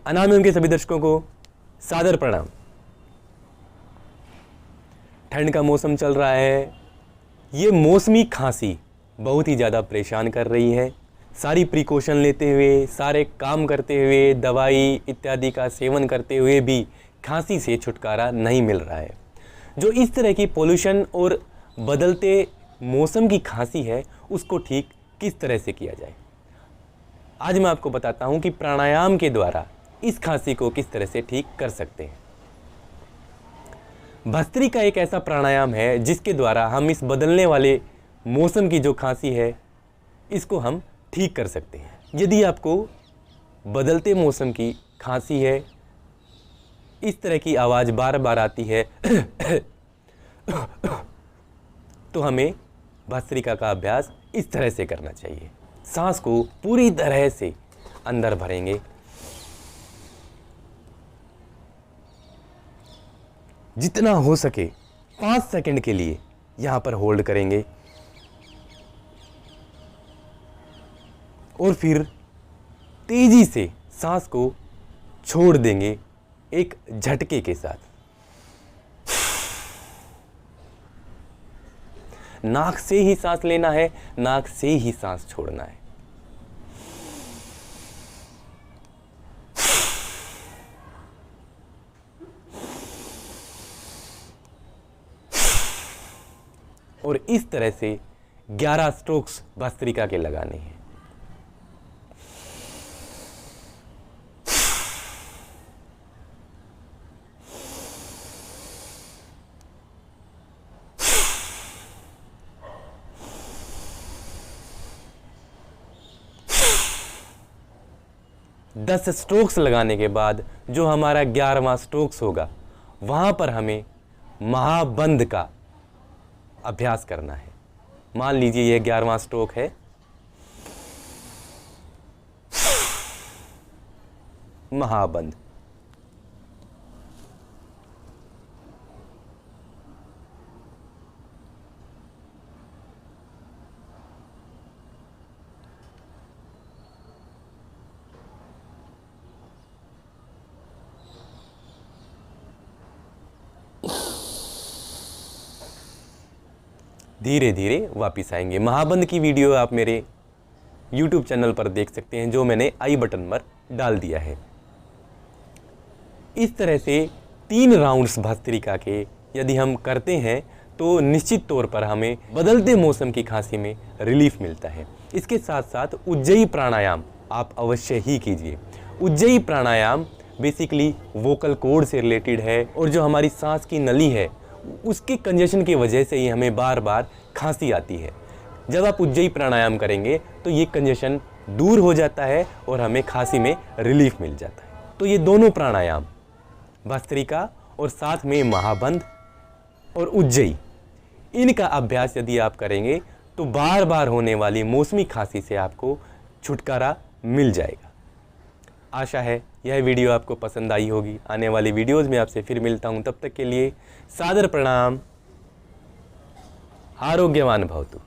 अनाम एवं के सभी दर्शकों को सादर प्रणाम। ठंड का मौसम चल रहा है। ये मौसमी खांसी बहुत ही ज़्यादा परेशान कर रही है। सारी प्रिकॉशन लेते हुए, सारे काम करते हुए, दवाई इत्यादि का सेवन करते हुए भी खांसी से छुटकारा नहीं मिल रहा है। जो इस तरह की पोल्यूशन और बदलते मौसम की खांसी है, उसको ठीक किस तरह से किया जाए, आज मैं आपको बताता हूं कि प्राणायाम के द्वारा इस खांसी को किस तरह से ठीक कर सकते हैं। भस्त्रिका एक ऐसा प्राणायाम है जिसके द्वारा हम इस बदलने वाले मौसम की जो खांसी है, इसको हम ठीक कर सकते हैं। यदि आपको बदलते मौसम की खांसी है, इस तरह की आवाज़ बार बार आती है तो हमें भस्त्रिका का अभ्यास इस तरह से करना चाहिए। सांस को पूरी तरह से अंदर भरेंगे, जितना हो सके 5 सेकंड के लिए यहाँ पर होल्ड करेंगे और फिर तेजी से सांस को छोड़ देंगे एक झटके के साथ। नाक से ही सांस लेना है, नाक से ही सांस छोड़ना है। और इस तरह से 11 स्ट्रोक्स भस्त्रिका के लगाने हैं। दस स्ट्रोक्स लगाने के बाद जो हमारा 11वां स्ट्रोक्स होगा, वहां पर हमें महाबंध का अभ्यास करना है। मान लीजिए यह 11वां स्ट्रोक है। महाबंध। धीरे धीरे वापिस आएंगे। महाबंध की वीडियो आप मेरे YouTube चैनल पर देख सकते हैं, जो मैंने आई बटन पर डाल दिया है। इस तरह से 3 राउंड्स भस्त्रिका के यदि हम करते हैं तो निश्चित तौर पर हमें बदलते मौसम की खांसी में रिलीफ मिलता है। इसके साथ साथ उज्जयी प्राणायाम आप अवश्य ही कीजिए। उज्जयी प्राणायाम बेसिकली वोकल कॉर्ड से रिलेटेड है और जो हमारी सांस की नली है, उसके कंजेशन की वजह से ही हमें बार बार खांसी आती है। जब आप उज्जयी प्राणायाम करेंगे तो ये कंजेशन दूर हो जाता है और हमें खांसी में रिलीफ मिल जाता है। तो ये दोनों प्राणायाम, भस्त्रिका और साथ में महाबंध और उज्जयी, इनका अभ्यास यदि आप करेंगे तो बार बार होने वाली मौसमी खांसी से आपको छुटकारा मिल जाएगा। आशा है यह वीडियो आपको पसंद आई होगी। आने वाली वीडियोस में आपसे फिर मिलता हूं। तब तक के लिए सादर प्रणाम। आरोग्यवान भवतु।